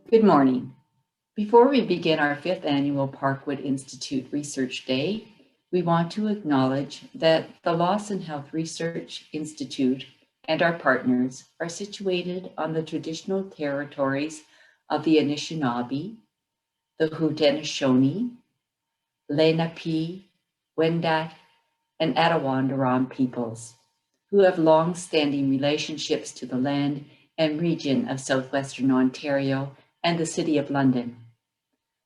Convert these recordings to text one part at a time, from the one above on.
Good morning. Before we begin our fifth annual Parkwood Institute Research Day, we want to acknowledge that the Lawson Health Research Institute and our partners are situated on the traditional territories of the Anishinaabe, the Haudenosaunee, Lenape, Wendat, and Attawandaron peoples, who have long-standing relationships to the land and region of southwestern Ontario and the City of London.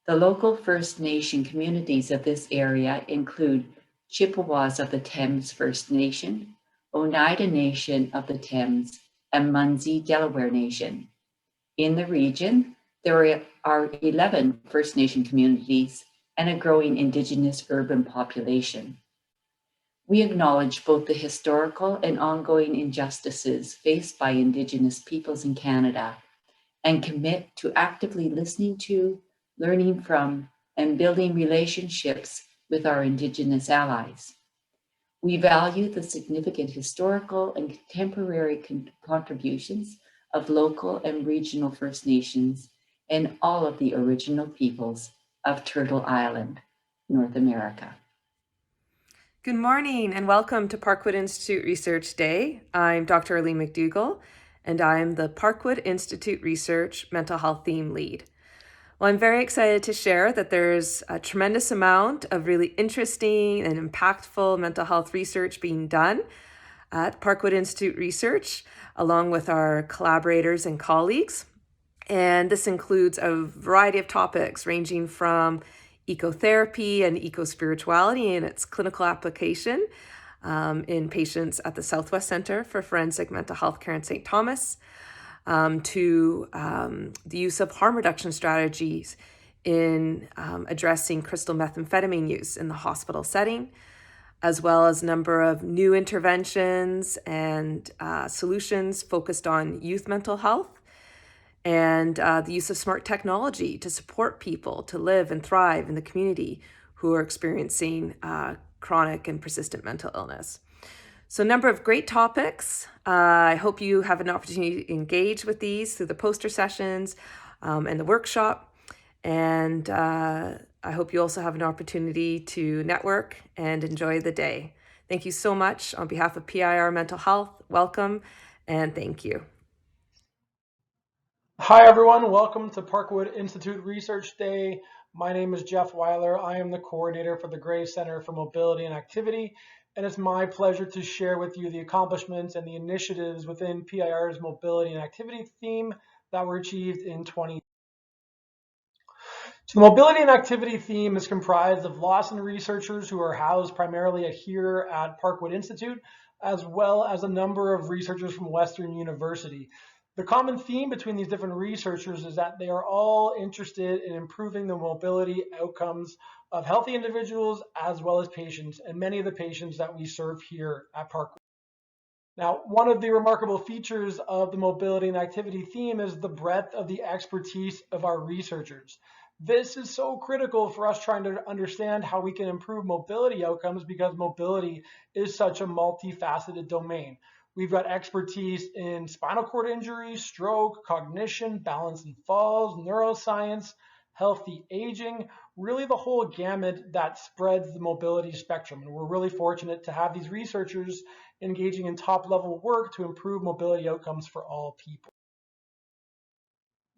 The local First Nation communities of this area include Chippewas of the Thames First Nation, Oneida Nation of the Thames, and Munsee Delaware Nation. In the region, there are 11 First Nation communities and a growing Indigenous urban population. We acknowledge both the historical and ongoing injustices faced by Indigenous peoples in Canada and commit to actively listening to, learning from, and building relationships with our Indigenous allies. We value the significant historical and contemporary contributions of local and regional First Nations and all of the original peoples of Turtle Island, North America. Good morning and welcome to Parkwood Institute Research Day. I'm Dr. Arlene McDougall and I'm the Parkwood Institute Research Mental Health Theme Lead. Well, I'm very excited to share that there's a tremendous amount of really interesting and impactful mental health research being done at Parkwood Institute Research, along with our collaborators and colleagues. And this includes a variety of topics ranging from ecotherapy and eco-spirituality and its clinical application in patients at the Southwest Centre for Forensic Mental Health Care in St. Thomas, to the use of harm reduction strategies in addressing crystal methamphetamine use in the hospital setting, as well as a number of new interventions and solutions focused on youth mental health, and the use of smart technology to support people to live and thrive in the community who are experiencing chronic and persistent mental illness. So a number of great topics. I hope you have an opportunity to engage with these through the poster sessions and the workshop. And I hope you also have an opportunity to network and enjoy the day. Thank you so much on behalf of PIR Mental Health. Welcome and thank you. Hi everyone, welcome to Parkwood Institute Research Day. My name is Jeff Weiler. I am the coordinator for the Gray Center for Mobility and Activity, and it's my pleasure to share with you the accomplishments and the initiatives within PIR's Mobility and Activity theme that were achieved in 2020. So the Mobility and Activity theme is comprised of Lawson researchers who are housed primarily here at Parkwood Institute, as well as a number of researchers from Western University. The common theme between these different researchers is that they are all interested in improving the mobility outcomes of healthy individuals as well as patients, and many of the patients that we serve here at Parkwood. Now, one of the remarkable features of the mobility and activity theme is the breadth of the expertise of our researchers. This is so critical for us trying to understand how we can improve mobility outcomes because mobility is such a multifaceted domain. We've got expertise in spinal cord injury, stroke, cognition, balance and falls, neuroscience, healthy aging, really the whole gamut that spreads the mobility spectrum. And we're really fortunate to have these researchers engaging in top-level work to improve mobility outcomes for all people.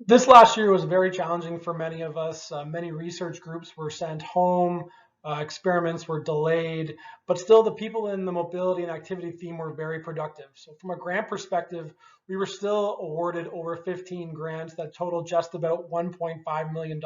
This last year was very challenging for many of us. Many research groups were sent home. Experiments were delayed, but still the people in the mobility and activity theme were very productive. So from a grant perspective, we were still awarded over 15 grants that totaled just about $1.5 million.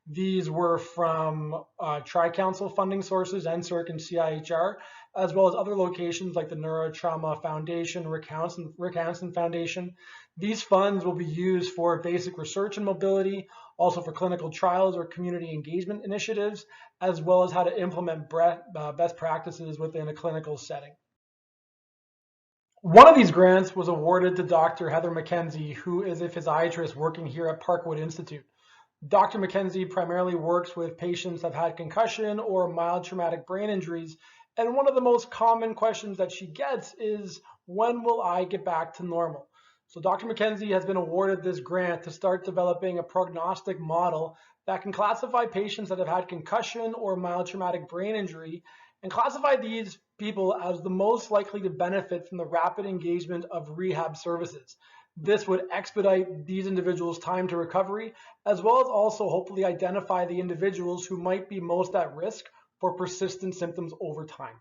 These were from Tri-Council funding sources, NSERC and CIHR, as well as other locations like the Neurotrauma Foundation, Rick Hansen Foundation. These funds will be used for basic research in mobility, also for clinical trials or community engagement initiatives, as well as how to implement best practices within a clinical setting. One of these grants was awarded to Dr. Heather McKenzie, who is a physiatrist working here at Parkwood Institute. Dr. McKenzie primarily works with patients that have had concussion or mild traumatic brain injuries, and one of the most common questions that she gets is, when will I get back to normal? So Dr. McKenzie has been awarded this grant to start developing a prognostic model that can classify patients that have had concussion or mild traumatic brain injury and classify these people as the most likely to benefit from the rapid engagement of rehab services. This would expedite these individuals' time to recovery, as well as also hopefully identify the individuals who might be most at risk for persistent symptoms over time.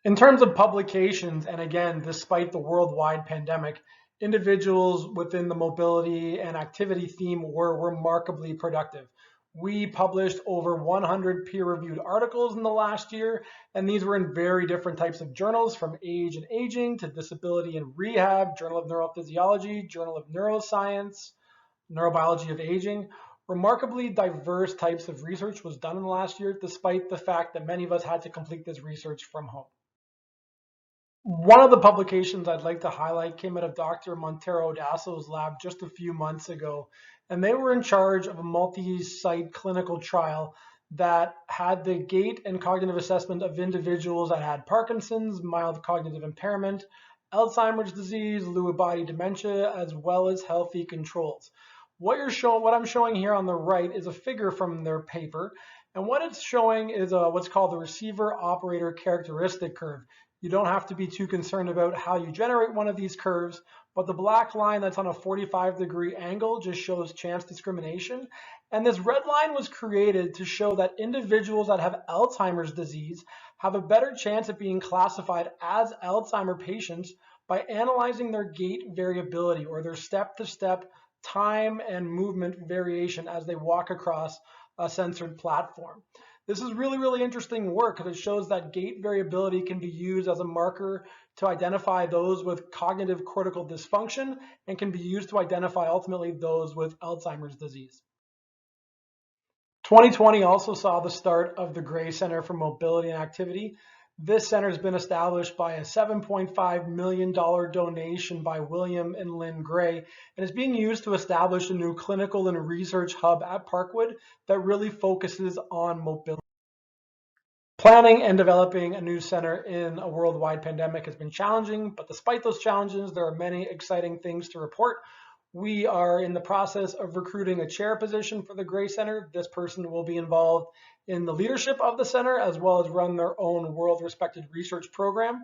In terms of publications, and again, despite the worldwide pandemic, individuals within the mobility and activity theme were remarkably productive. We published over 100 peer-reviewed articles in the last year, and these were in very different types of journals, from Age and Aging to Disability and Rehab, Journal of Neurophysiology, Journal of Neuroscience, Neurobiology of Aging. Remarkably diverse types of research was done in the last year, despite the fact that many of us had to complete this research from home. One of the publications I'd like to highlight came out of Dr. Montero Dasso's lab just a few months ago, and they were in charge of a multi-site clinical trial that had the gait and cognitive assessment of individuals that had Parkinson's, mild cognitive impairment, Alzheimer's disease, Lewy body dementia, as well as healthy controls. What I'm showing here on the right is a figure from their paper, and what it's showing is what's called the receiver operator characteristic curve. You don't have to be too concerned about how you generate one of these curves, but the black line that's on a 45-degree angle just shows chance discrimination. And this red line was created to show that individuals that have Alzheimer's disease have a better chance of being classified as Alzheimer patients by analyzing their gait variability, or their step-to-step time and movement variation as they walk across a censored platform. This is really, really interesting work because it shows that gait variability can be used as a marker to identify those with cognitive cortical dysfunction and can be used to identify ultimately those with Alzheimer's disease. 2020 also saw the start of the Gray Center for Mobility and Activity. This center has been established by a $7.5 million donation by William and Lynn Gray, and is being used to establish a new clinical and research hub at Parkwood that really focuses on mobility. Planning and developing a new center in a worldwide pandemic has been challenging, but despite those challenges, there are many exciting things to report. We are in the process of recruiting a chair position for the Gray Center. This person will be involved in the leadership of the center, as well as run their own world-respected research program.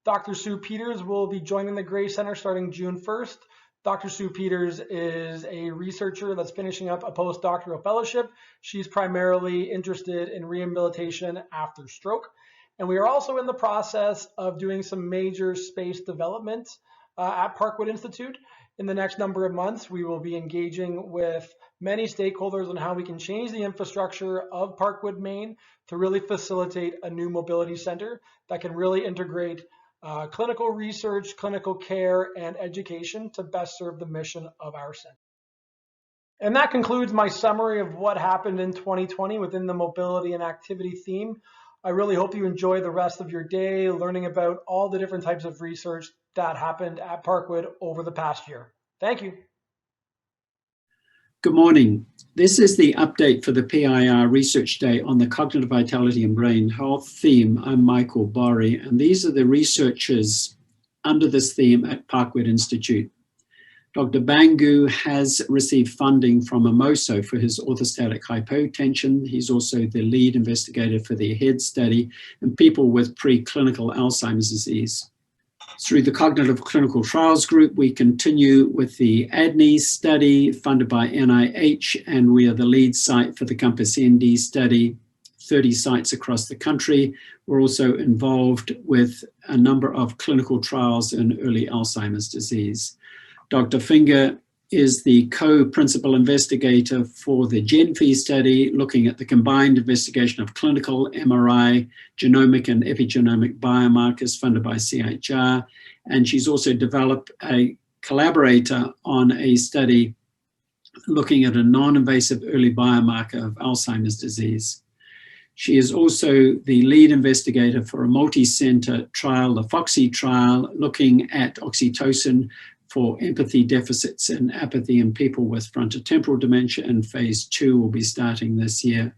Dr. Sue Peters will be joining the Gray Center starting June 1st. Dr. Sue Peters is a researcher that's finishing up a postdoctoral fellowship. She's primarily interested in rehabilitation after stroke. And we are also in the process of doing some major space development at Parkwood Institute. In the next number of months, we will be engaging with many stakeholders on how we can change the infrastructure of Parkwood, Maine to really facilitate a new mobility center that can really integrate clinical research, clinical care, and education to best serve the mission of our center. And that concludes my summary of what happened in 2020 within the mobility and activity theme. I really hope you enjoy the rest of your day learning about all the different types of research that happened at Parkwood over the past year. Thank you. Good morning. This is the update for the PIR Research Day on the Cognitive Vitality and Brain Health theme. I'm Michael Borry, and these are the researchers under this theme at Parkwood Institute. Dr. Bangu has received funding from AMOSO for his orthostatic hypotension. He's also the lead investigator for the AHEAD study in people with preclinical Alzheimer's disease. Through the Cognitive Clinical Trials Group, we continue with the ADNI study funded by NIH, and we are the lead site for the Compass ND study, 30 sites across the country. We're also involved with a number of clinical trials in early Alzheimer's disease. Dr. Finger is the co-principal investigator for the GenFi study, looking at the combined investigation of clinical, MRI, genomic and epigenomic biomarkers funded by CHR. And she's also developed a collaborator on a study looking at a non-invasive early biomarker of Alzheimer's disease. She is also the lead investigator for a multi-center trial, the FOXY trial, looking at oxytocin for empathy deficits and apathy in people with frontotemporal dementia, and phase 2 will be starting this year.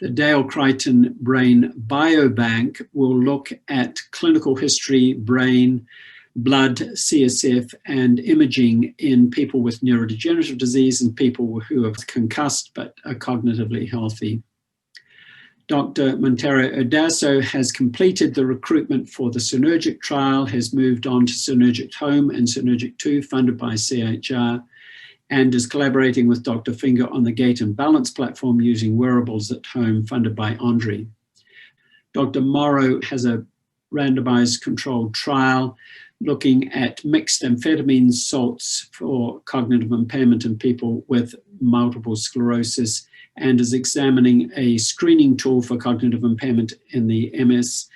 The Dale Crichton Brain Biobank will look at clinical history, brain, blood, CSF, and imaging in people with neurodegenerative disease and people who are concussed but are cognitively healthy. Dr. Montero Odasso has completed the recruitment for the Synergic trial, has moved on to Synergic Home and Synergic 2, funded by CHR, and is collaborating with Dr. Finger on the Gait and Balance platform using wearables at home, funded by Andre. Dr. Morrow has a randomized controlled trial looking at mixed amphetamine salts for cognitive impairment in people with multiple sclerosis, and is examining a screening tool for cognitive impairment in the MS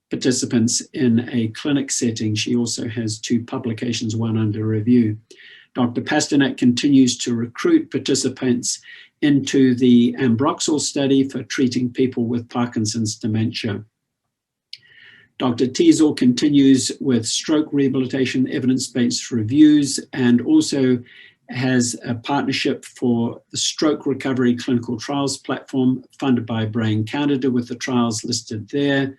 participants in a clinic setting. She also has 2 publications, one under review. Dr. Pasternak continues to recruit participants into the Ambroxol study for treating people with Parkinson's dementia. Dr. Teasel continues with stroke rehabilitation evidence-based reviews and also has a partnership for the Stroke Recovery Clinical Trials platform funded by Brain Canada with the trials listed there.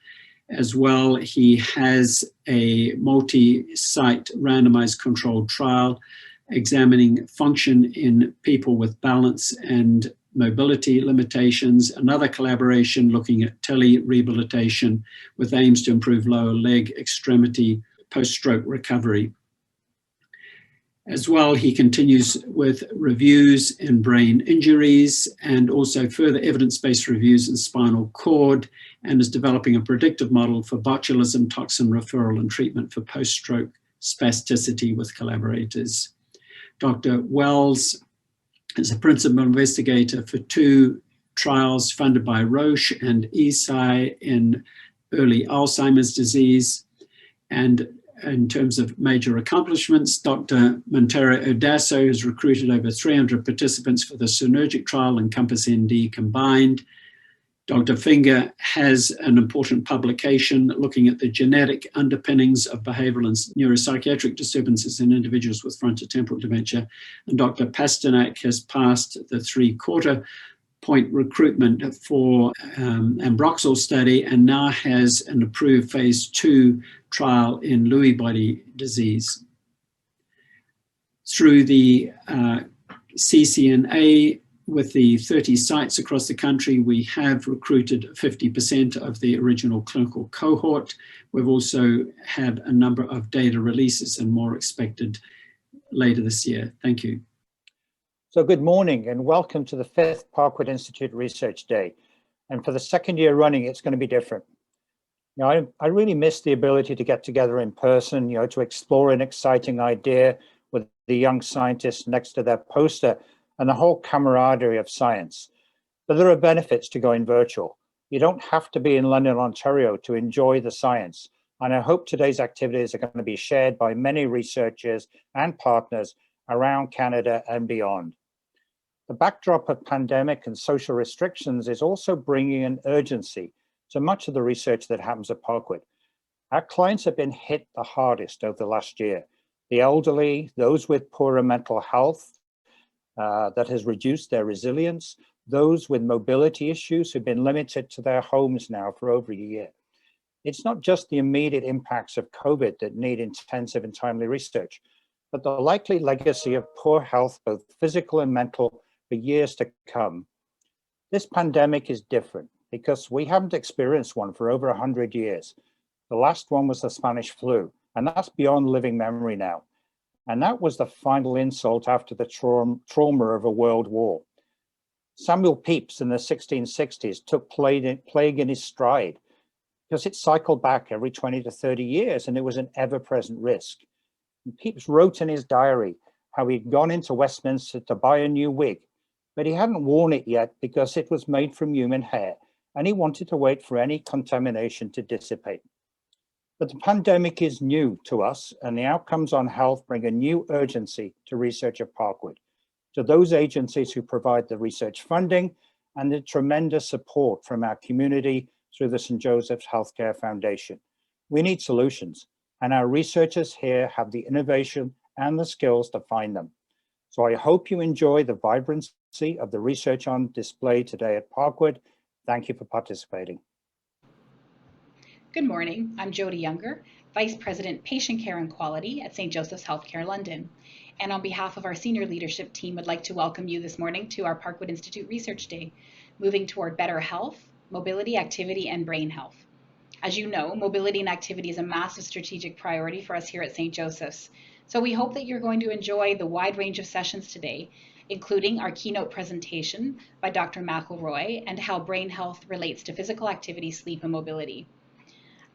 As well, he has a multi-site randomized controlled trial examining function in people with balance and mobility limitations, another collaboration looking at tele-rehabilitation with aims to improve lower leg extremity post-stroke recovery. As well, he continues with reviews in brain injuries and also further evidence-based reviews in spinal cord, and is developing a predictive model for botulism toxin referral and treatment for post-stroke spasticity with collaborators. Dr. Wells is a principal investigator for 2 trials funded by Roche and Eisai in early Alzheimer's disease. And in terms of major accomplishments, Dr. Montero Odasso has recruited over 300 participants for the Synergic trial and Compass ND combined. Dr. Finger has an important publication looking at the genetic underpinnings of behavioral and neuropsychiatric disturbances in individuals with frontotemporal dementia. And Dr. Pasternak has passed the 3/4 point recruitment for Ambroxol study and now has an approved phase 2 trial in Lewy body disease. Through the CCNA, with the 30 sites across the country, we have recruited 50% of the original clinical cohort. We've also had a number of data releases and more expected later this year. Thank you. So good morning and welcome to the 5th Parkwood Institute Research Day. And for the 2nd year running, it's going to be different. I really miss the ability to get together in person, to explore an exciting idea with the young scientists next to their poster and the whole camaraderie of science. But there are benefits to going virtual. You don't have to be in London, Ontario to enjoy the science. And I hope today's activities are going to be shared by many researchers and partners around Canada and beyond. The backdrop of pandemic and social restrictions is also bringing an urgency to much of the research that happens at Parkwood. Our clients have been hit the hardest over the last year. The elderly, those with poorer mental health, that has reduced their resilience, those with mobility issues who've been limited to their homes now for over a year. It's not just the immediate impacts of COVID that need intensive and timely research, but the likely legacy of poor health, both physical and mental, for years to come. This pandemic is different because we haven't experienced one for over 100 years. The last one was the Spanish flu, and that's beyond living memory now. And that was the final insult after the trauma of a world war. Samuel Pepys in the 1660s took plague in his stride because it cycled back every 20 to 30 years and it was an ever-present risk. And Pepys wrote in his diary how he'd gone into Westminster to buy a new wig, but he hadn't worn it yet because it was made from human hair and he wanted to wait for any contamination to dissipate. But the pandemic is new to us and the outcomes on health bring a new urgency to research at Parkwood, to those agencies who provide the research funding and the tremendous support from our community through the St. Joseph's Healthcare Foundation. We need solutions and our researchers here have the innovation and the skills to find them. So I hope you enjoy the vibrancy of the research on display today at Parkwood. Thank you for participating. Good morning, I'm Jody Younger, Vice President, Patient Care and Quality at St. Joseph's Healthcare London. And on behalf of our senior leadership team, would like to welcome you this morning to our Parkwood Institute Research Day, moving toward better health, mobility, activity, and brain health. As you know, mobility and activity is a massive strategic priority for us here at St. Joseph's. So we hope that you're going to enjoy the wide range of sessions today, including our keynote presentation by Dr. McElroy and how brain health relates to physical activity, sleep, and mobility.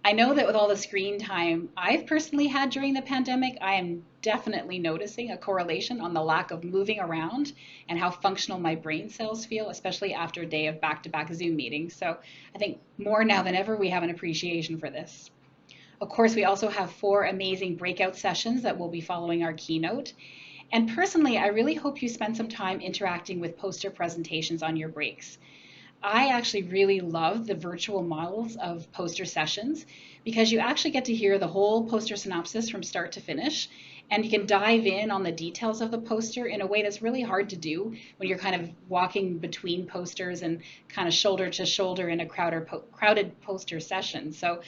I know that with all the screen time I've personally had during the pandemic, I am definitely noticing a correlation on the lack of moving around and how functional my brain cells feel, especially after a day of back-to-back Zoom meetings. So I think more now than ever, we have an appreciation for this. Of course, we also have 4 amazing breakout sessions that will be following our keynote. And personally, I really hope you spend some time interacting with poster presentations on your breaks. I actually really love the virtual models of poster sessions because you actually get to hear the whole poster synopsis from start to finish, and you can dive in on the details of the poster in a way that's really hard to do when you're kind of walking between posters and kind of shoulder to shoulder in a crowded poster session. So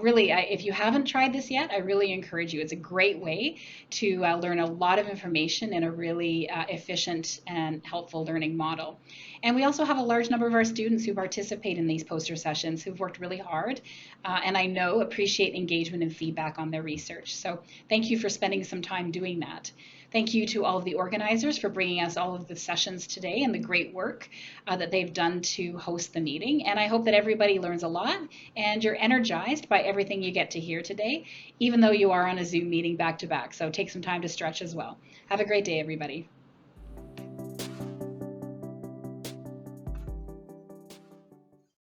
really, if you haven't tried this yet, I really encourage you. It's a great way to learn a lot of information in a really efficient and helpful learning model. And we also have a large number of our students who participate in these poster sessions who've worked really hard and I know appreciate engagement and feedback on their research. So thank you for spending some time doing that. Thank you to all of the organizers for bringing us all of the sessions today and the great work that they've done to host the meeting. And I hope that everybody learns a lot and you're energized by everything you get to hear today, even though you are on a Zoom meeting back to back. So take some time to stretch as well. Have a great day, everybody.